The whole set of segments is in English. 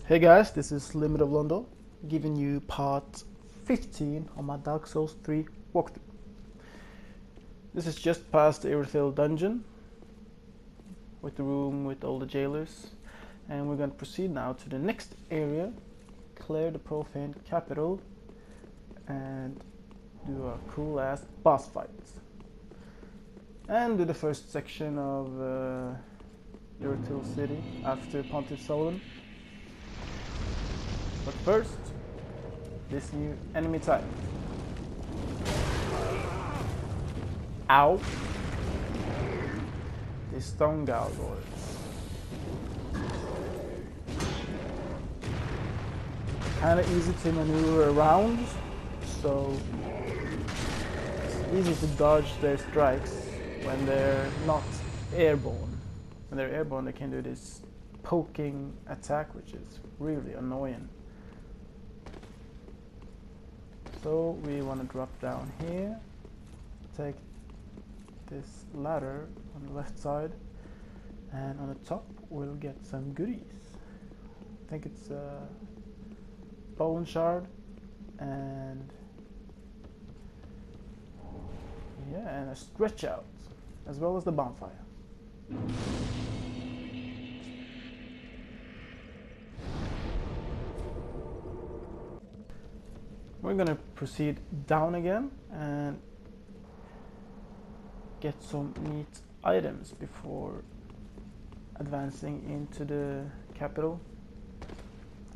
Hey guys, this is Anor Londo, giving you part 15 on my Dark Souls 3 walkthrough. This is just past the Irithyll dungeon, with the room with all the jailers, and we're going to proceed now to the next area, clear the Profaned Capital, and do a cool ass boss fight. And do the first section of Irithyll City after Pontiff Solon. But first, this new enemy type. Ow! The stone gargoyles. Kinda easy to maneuver around, so it's easy to dodge their strikes when they're not airborne. When they're airborne, they can do this poking attack, which is really annoying. So we want to drop down here, take this ladder on the left side, and on the top we'll get some goodies. I think it's a bone shard and and a stretch out, as well as the bonfire. We're gonna proceed down again and get some neat items before advancing into the capital,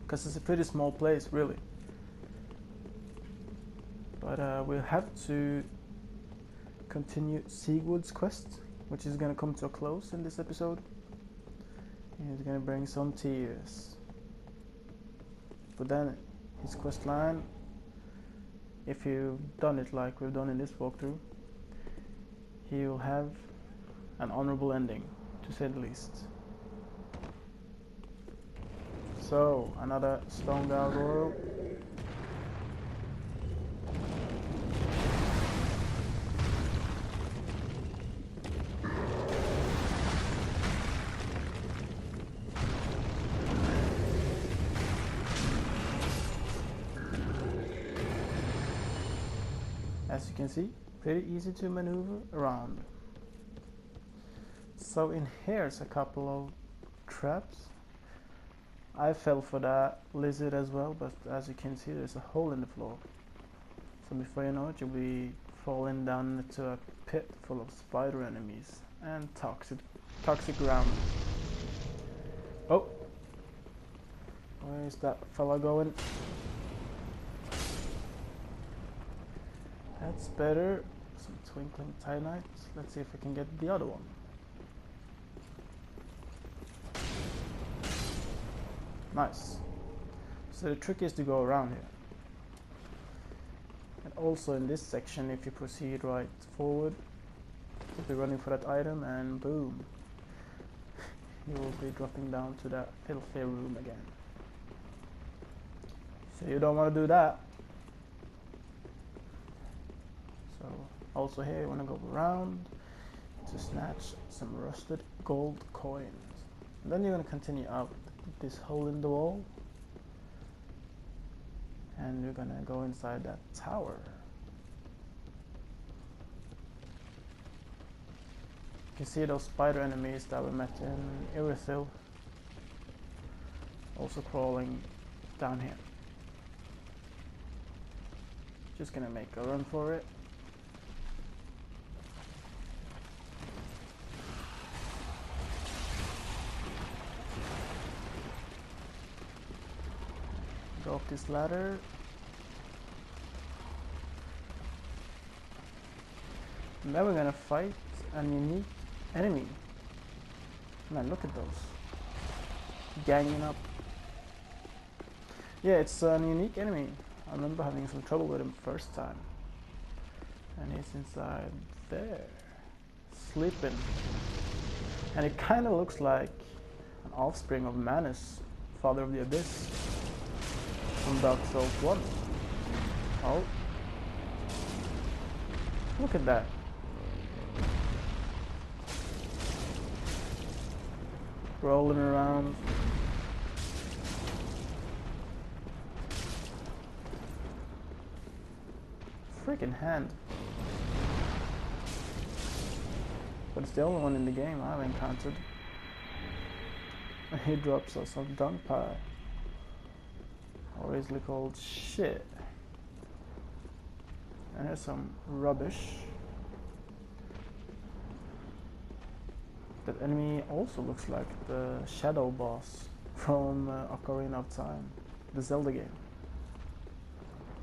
because it's a pretty small place really. But we'll have to continue Siegward's quest, which is gonna come to a close in this episode. He's gonna bring some tears. But then his quest line, if you've done it like we've done in this walkthrough, he'll have an honorable ending, to say the least. So, another stone gargoyle. As you can see, pretty easy to maneuver around. So in here's a couple of traps. I fell for that lizard as well, but as you can see there's a hole in the floor. So before you know it, you'll be falling down into a pit full of spider enemies and toxic ground. Oh! Where is that fella going? That's better. Some twinkling titanite. Let's see if we can get the other one. Nice. So the trick is to go around here. And also in this section, if you proceed right forward, you'll be running for that item and boom. You will be dropping down to that filthy room again. So you don't want to do that. So also here you want to go around to snatch some rusted gold coins. And then you're going to continue out this hole in the wall, and you're going to go inside that tower. You can see those spider enemies that we met in Irithyll also crawling down here. Just going to make a run for it. Go up this ladder. And then we're gonna fight a unique enemy. Man, look at those. Ganging up. Yeah, it's a unique enemy. I remember having some trouble with him first time. And he's inside there, sleeping. And it kinda looks like an offspring of Manus, Father of the Abyss, from Dark Souls 1. Oh. Look at that. Rolling around. freaking hand. But it's the only one in the game I've encountered. And he drops us a dung pile. Or easily called shit. And here's some rubbish. That enemy also looks like the shadow boss from Ocarina of Time, the Zelda game.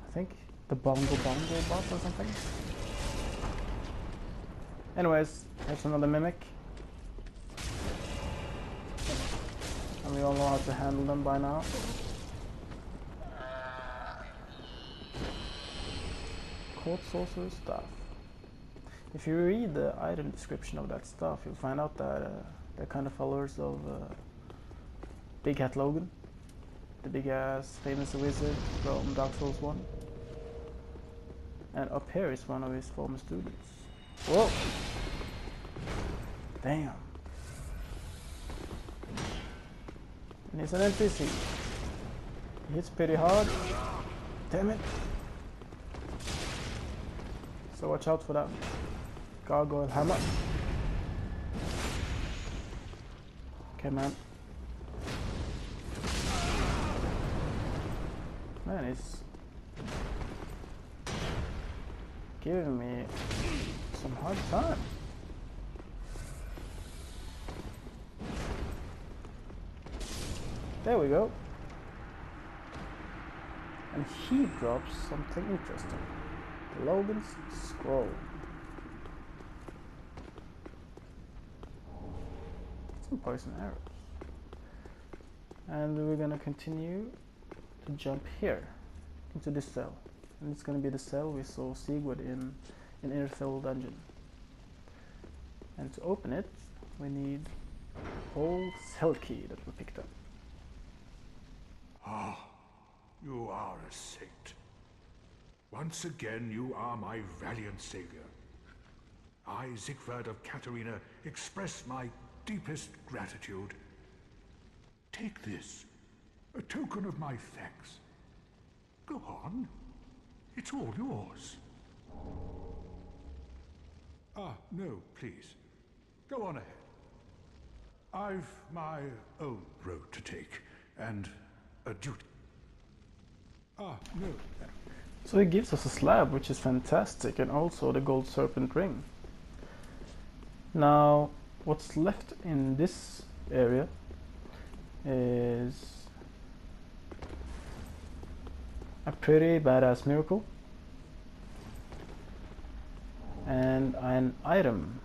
I think the Bongo boss or something. Anyways, here's another mimic. And we all know how to handle them by now. Court sorcerer stuff. If you read the item description of that stuff, you'll find out that they're kind of followers of Big Hat Logan, the big ass famous wizard from Dark Souls 1. And up here is one of his former students. Whoa! Damn. And he's an NPC. He hits pretty hard. Damn it. So watch out for that gargoyle hammer. Okay, man. Man, he's giving me some hard time. There we go. And he drops something interesting. Logan's scroll. Some poison arrows. And we're gonna continue to jump here into this cell. And it's gonna be the cell we saw Siegward in Irithyll dungeon. And to open it, we need old cell key that we picked up. Ah, you are a saint. Once again, you are my valiant savior. I, Siegward of Katarina, express my deepest gratitude. Take this, a token of my thanks. Go on, it's all yours. Ah, no, please. Go on ahead. I've my own road to take, and a duty. Ah, no. So he gives us a slab, which is fantastic, and also the gold serpent ring. Now, what's left in this area is a pretty badass miracle and an item.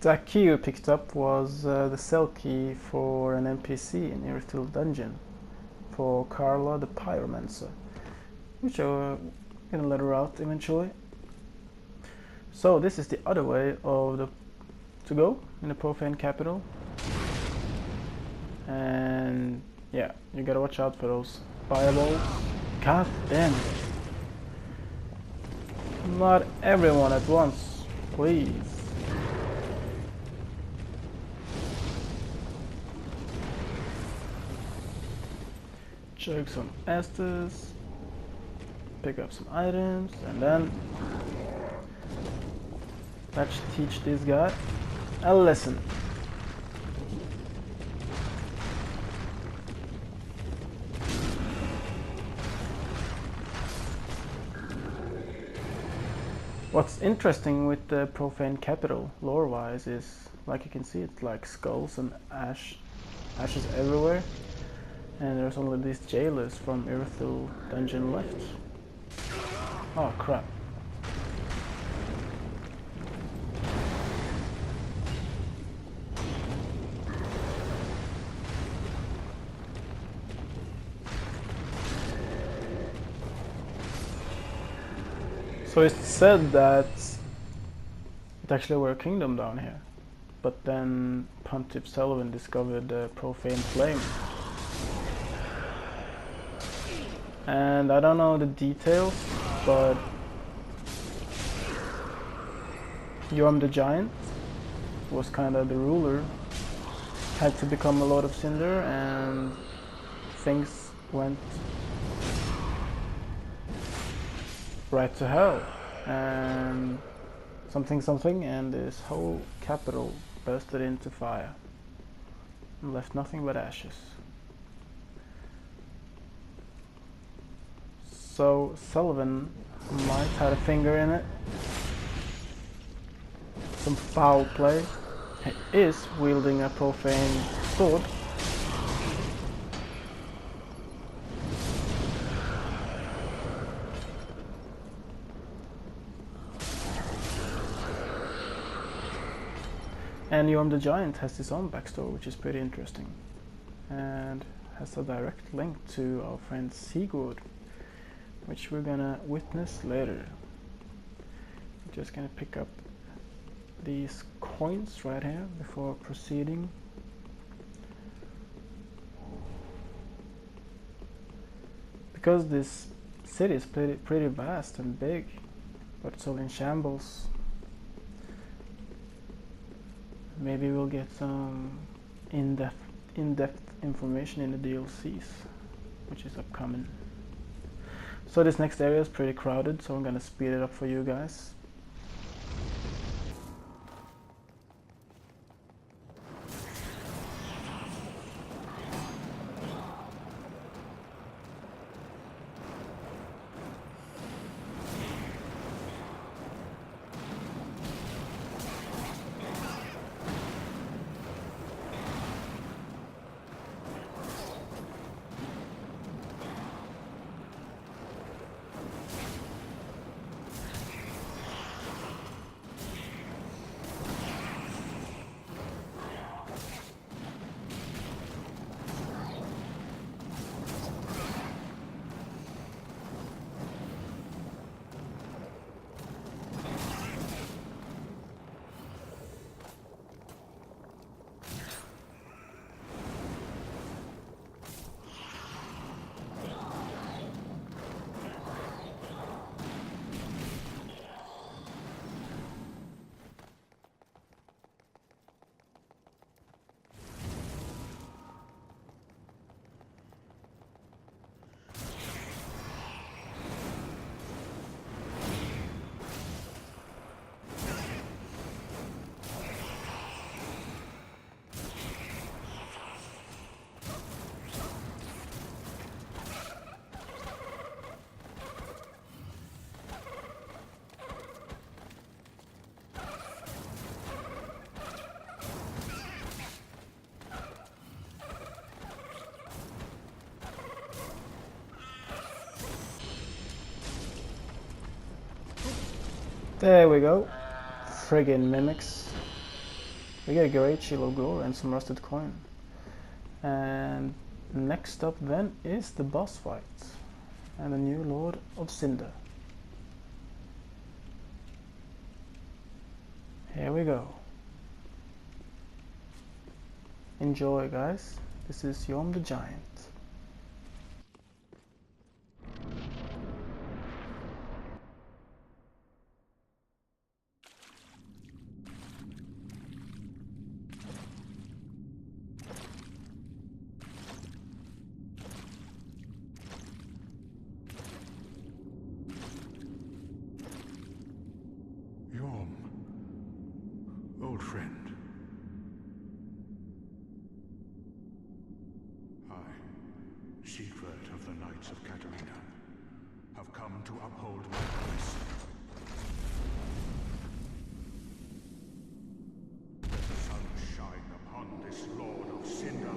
The key you picked up was the cell key for an NPC in Irithyll dungeon for Carla the Pyromancer, which I'm gonna let her out eventually. So this is the other way of to go in the Profaned Capital, and yeah, you gotta watch out for those fireballs. God damn it! Not everyone at once, please. Chug some Estus, pick up some items, and then let's teach this guy a lesson. What's interesting with the Profaned Capital lore-wise is, like you can see, it's like skulls and ashes everywhere. And there's only these jailers from Irithyll dungeon left. Oh crap. So it's said that it actually were a kingdom down here. But then Pontiff Sullivan discovered the Profane Flame. And I don't know the details, but Yhorm the Giant was kind of the ruler, had to become a Lord of Cinder, and things went right to hell, and something, and this whole capital bursted into fire and left nothing but ashes. So Sullivan might have a finger in it. Some foul play. He is wielding a profane sword. And Yhorm the Giant has his own backstory, which is pretty interesting, and has a direct link to our friend Siegward, which we're gonna witness later. I'm just gonna pick up these coins right here before proceeding. Because this city is pretty vast and big, but it's all in shambles. Maybe we'll get some in-depth information in the DLCs, which is upcoming. So this next area is pretty crowded, so I'm gonna speed it up for you guys. There we go. Friggin' mimics. We get a great shield of gore and some rusted coin. And next up then is the boss fight and the new Lord of Cinder. Here we go. Enjoy, guys. This is Yhorm the Giant. Yhorm, old friend. I, Siegward of the Knights of Catarina, have come to uphold my promise. Let the sun shine upon this Lord of Cinder.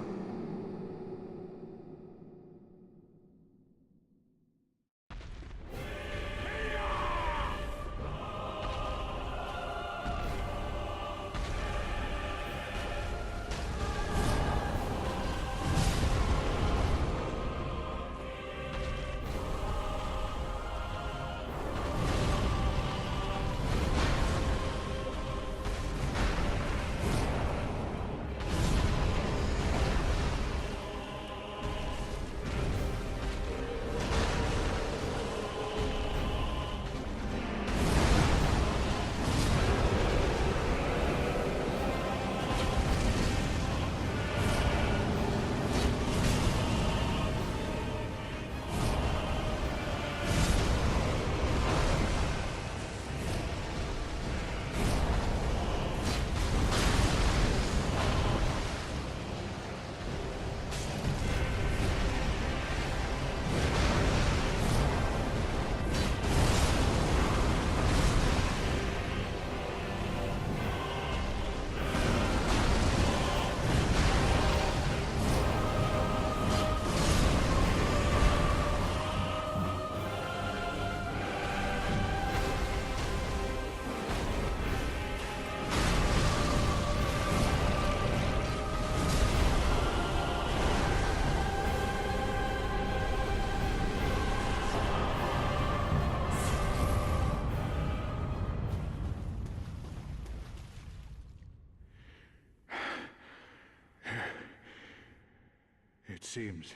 It seems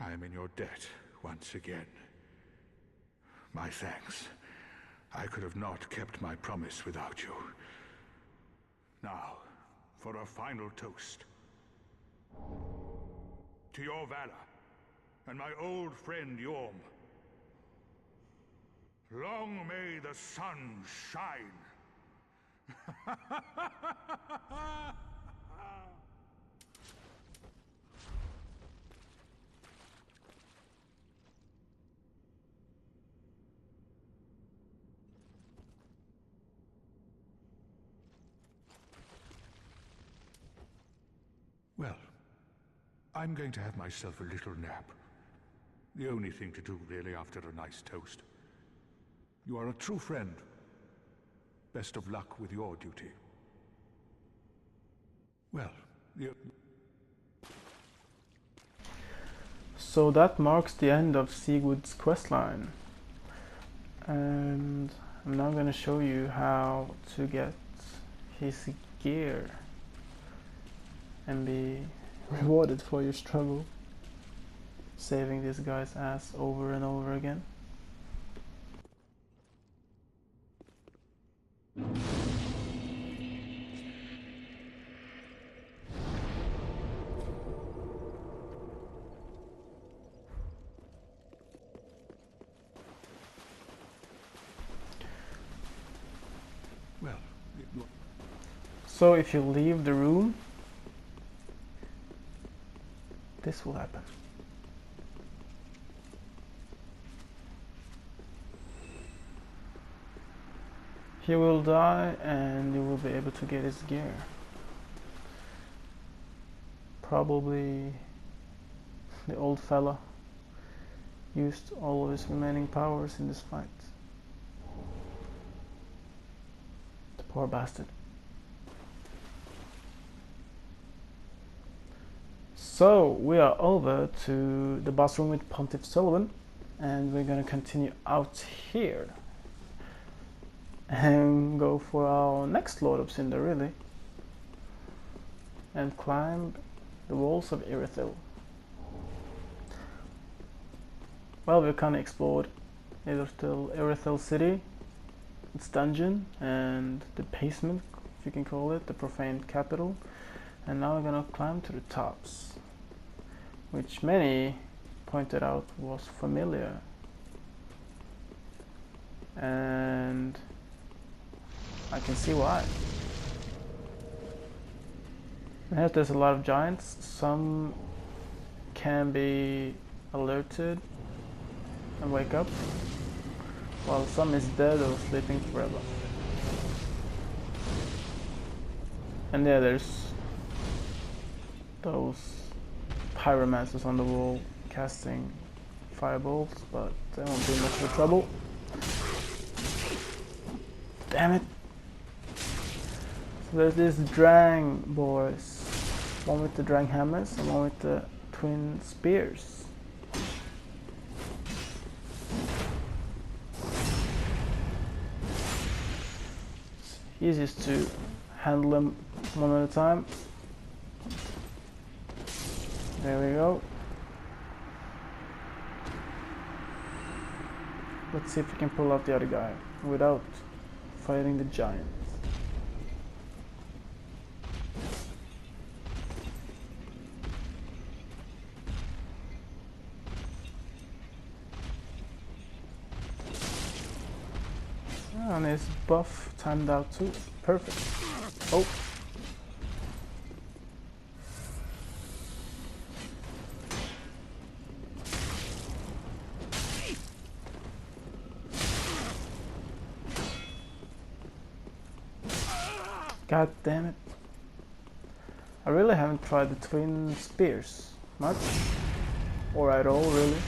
I am in your debt once again. My thanks. I could have not kept my promise without you. Now, for a final toast. To your valor, and my old friend Yhorm. Long may the sun shine! Well, I'm going to have myself a little nap. The only thing to do, really, after a nice toast. You are a true friend. Best of luck with your duty. Well, So that marks the end of Siegward's questline. And I'm now going to show you how to get his gear and be rewarded for your struggle, saving this guy's ass over and over again. well, So if you leave the room, this will happen. He will die and you will be able to get his gear. Probably the old fella used all of his remaining powers in this fight. The poor bastard. So we are over to the boss room with Pontiff Sullivan, and we're gonna continue out here and go for our next Lord of Cinder, really, and climb the walls of Irithyll. Well, we kind of explored Irithyll city, its dungeon, and the basement, if you can call it, the Profaned Capital, and now we're gonna climb to the tops, which many pointed out was familiar. And I can see why. Here there's a lot of giants. Some can be alerted and wake up, while some is dead or sleeping forever. And yeah, there's those pyromancers on the wall casting fireballs, but they won't be much of a trouble. Damn it! So there's these Drang boys, one with the Drang hammers and one with the twin spears. It's easiest to handle them one at a time. There we go. Let's see if we can pull out the other guy without fighting the giant. And his buff timed out too. Perfect. Oh. God damn it. I really haven't tried the twin spears much, or at all really.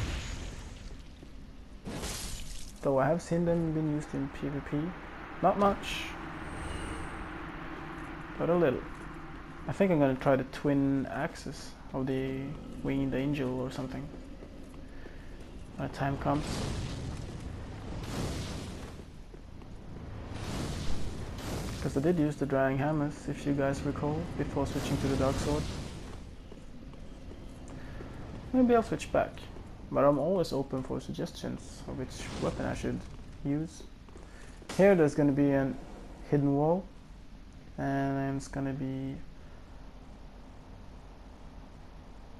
Though I have seen them being used in PvP. Not much, but a little. I think I'm gonna try the twin axes of the winged angel or something when the time comes. Because I did use the drying hammers, if you guys recall, before switching to the dark sword. maybe I'll switch back. But I'm always open for suggestions of which weapon I should use. Here there's going to be a hidden wall, and it's going to be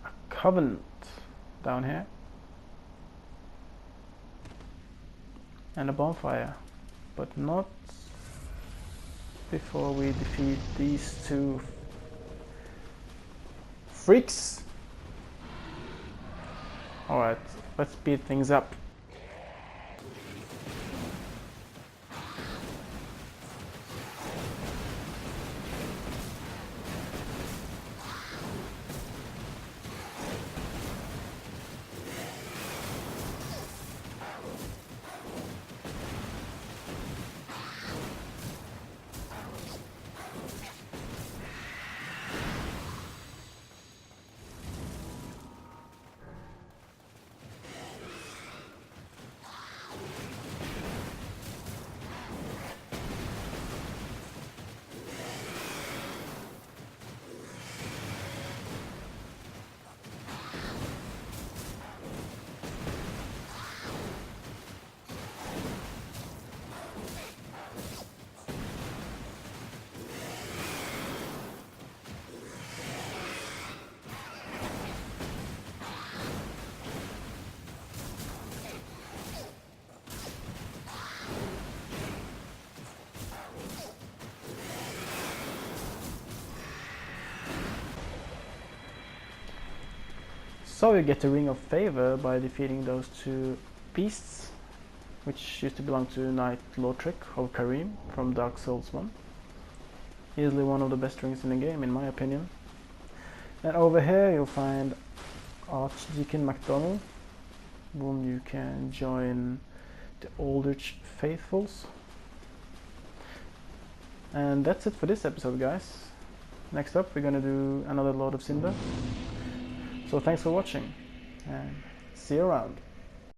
a covenant down here, and a bonfire, but not before we defeat these two freaks. Alright, let's speed things up. So you get the Ring of Favor by defeating those two beasts, which used to belong to Knight Lothric of Karim from Dark Souls 1. Easily one of the best rings in the game, in my opinion. And over here you'll find Archdeacon MacDonald, whom you can join the Aldrich Faithfuls. And that's it for this episode, guys. Next up we're gonna do another Lord of Cinder. So thanks for watching, and see you around.